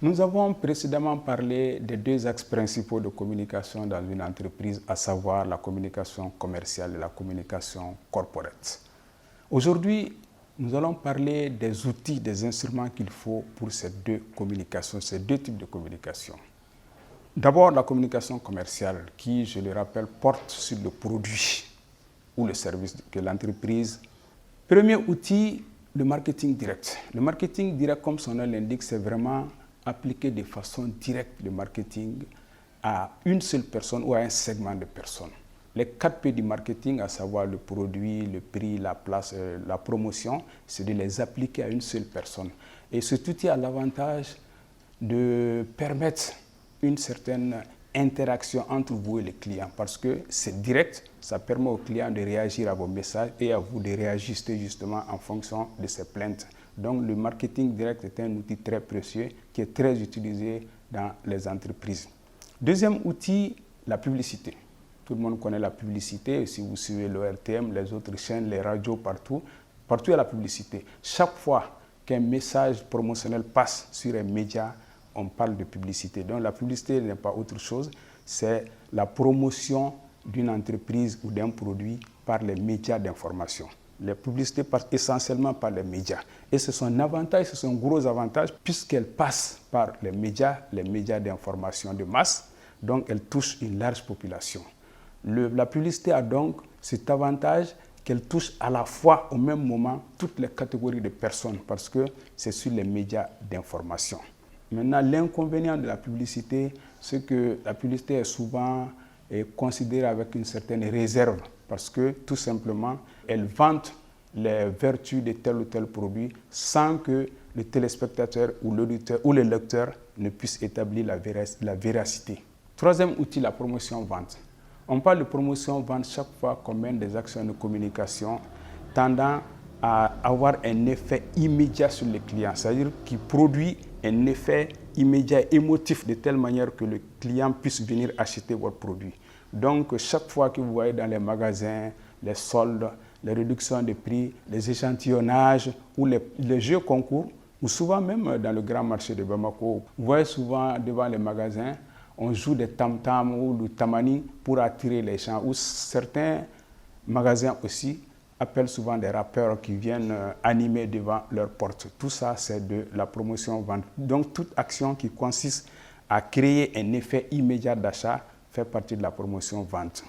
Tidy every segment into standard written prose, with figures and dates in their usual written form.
Nous avons précédemment parlé des deux axes principaux de communication dans une entreprise, à savoir la communication commerciale et la communication corporate. Aujourd'hui, nous allons parler des outils, des instruments qu'il faut pour ces deux communications, ces deux types de communication. D'abord, la communication commerciale qui, je le rappelle, porte sur le produit ou le service que l'entreprise. Premier outil, le marketing direct. Le marketing direct, comme son nom l'indique, c'est vraiment appliquer de façon directe le marketing à une seule personne ou à un segment de personnes. Les 4 P du marketing, à savoir le produit, le prix, la place, la promotion, c'est de les appliquer à une seule personne. Et cet outil a l'avantage de permettre une certaine interaction entre vous et le client parce que c'est direct, ça permet au client de réagir à vos messages et à vous de réajuster justement en fonction de ses plaintes. Donc le marketing direct est un outil très précieux qui est très utilisé dans les entreprises. Deuxième outil, la publicité. Tout le monde connaît la publicité. Si vous suivez l'ORTM, les autres chaînes, les radios, partout il y a la publicité. Chaque fois qu'un message promotionnel passe sur un média, on parle de publicité. Donc la publicité n'est pas autre chose, c'est la promotion d'une entreprise ou d'un produit par les médias d'information. Les publicités passent essentiellement par les médias. Et c'est son avantage, c'est son gros avantage, puisqu'elles passent par les médias d'information de masse, donc elles touchent une large population. La publicité a donc cet avantage qu'elle touche à la fois au même moment toutes les catégories de personnes, parce que c'est sur les médias d'information. Maintenant, l'inconvénient de la publicité, c'est que la publicité est souvent considérée avec une certaine réserve parce que tout simplement, elle vante les vertus de tel ou tel produit sans que le téléspectateur ou l'auditeur ou le lecteur ne puisse établir la véracité. Troisième outil, la promotion-vente. On parle de promotion-vente chaque fois qu'on mène des actions de communication tendant à avoir un effet immédiat sur le client, c'est-à-dire qui produit un effet immédiat émotif de telle manière que le client puisse venir acheter votre produit. Donc, chaque fois que vous voyez dans les magasins, les soldes, les réductions de prix, les échantillonnages ou les jeux concours, ou souvent même dans le grand marché de Bamako, vous voyez souvent devant les magasins, on joue des tam-tams ou du tamani pour attirer les gens, ou certains magasins aussi appellent souvent des rappeurs qui viennent animer devant leur porte. Tout ça, c'est de la promotion-vente. Donc, toute action qui consiste à créer un effet immédiat d'achat fait partie de la promotion-vente.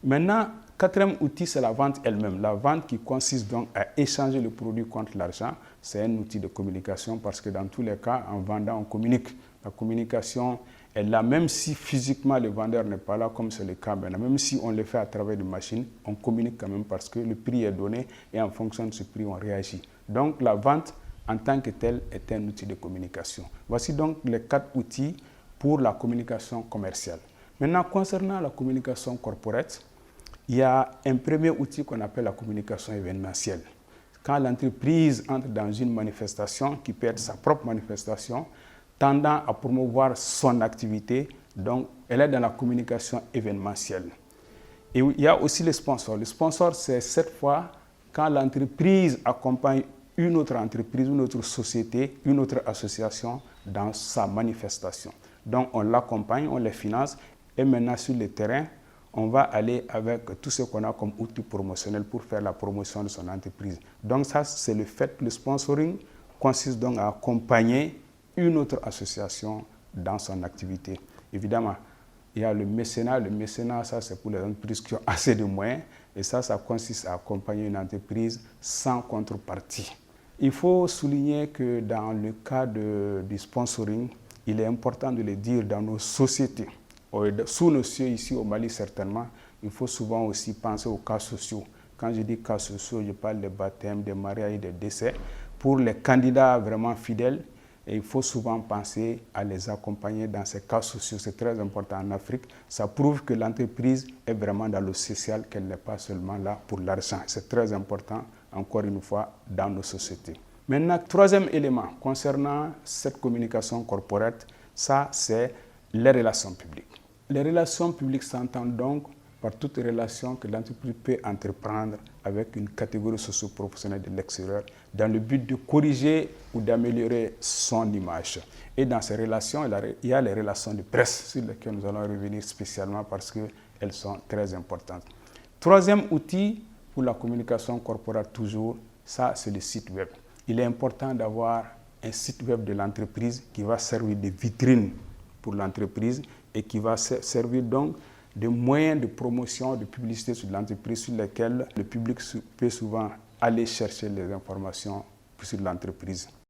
Maintenant, quatrième outil, c'est la vente elle-même. La vente qui consiste donc à échanger le produit contre l'argent, c'est un outil de communication parce que dans tous les cas, en vendant, on communique. La communication est là, même si physiquement le vendeur n'est pas là, comme c'est le cas maintenant. Même si on le fait à travers des machines, on communique quand même parce que le prix est donné et en fonction de ce prix, on réagit. Donc la vente, en tant que telle, est un outil de communication. Voici donc les 4 outils pour la communication commerciale. Maintenant, concernant la communication corporate, il y a un premier outil qu'on appelle la communication événementielle. Quand l'entreprise entre dans une manifestation, qui peut être sa propre manifestation, tendant à promouvoir son activité, donc elle est dans la communication événementielle. Et il y a aussi les sponsors. Le sponsor, c'est cette fois quand l'entreprise accompagne une autre entreprise, une autre société, une autre association dans sa manifestation. Donc on l'accompagne, on les finance et maintenant sur le terrain, on va aller avec tout ce qu'on a comme outil promotionnel pour faire la promotion de son entreprise. Donc ça, c'est le fait. Le sponsoring consiste donc à accompagner une autre association dans son activité. Évidemment, il y a le mécénat. Le mécénat, ça, c'est pour les entreprises qui ont assez de moyens. Et ça consiste à accompagner une entreprise sans contrepartie. Il faut souligner que dans le cas du sponsoring, il est important de le dire dans nos sociétés. Sous nos cieux, ici au Mali certainement, il faut souvent aussi penser aux cas sociaux. Quand je dis cas sociaux, je parle des baptêmes, des mariages, des décès. Pour les candidats vraiment fidèles, et il faut souvent penser à les accompagner dans ces cas sociaux. C'est très important en Afrique. Ça prouve que l'entreprise est vraiment dans le social, qu'elle n'est pas seulement là pour l'argent. C'est très important, encore une fois, dans nos sociétés. Maintenant, troisième élément concernant cette communication corporate, ça, c'est les relations publiques. Les relations publiques s'entendent donc par toute relation que l'entreprise peut entreprendre avec une catégorie socio-professionnelle de l'extérieur dans le but de corriger ou d'améliorer son image. Et dans ces relations, il y a les relations de presse sur lesquelles nous allons revenir spécialement parce qu'elles sont très importantes. Troisième outil pour la communication corporate toujours, ça c'est le site web. Il est important d'avoir un site web de l'entreprise qui va servir de vitrine pour l'entreprise et qui va servir donc de moyens de promotion, de publicité sur l'entreprise sur lesquels le public peut souvent aller chercher les informations sur l'entreprise.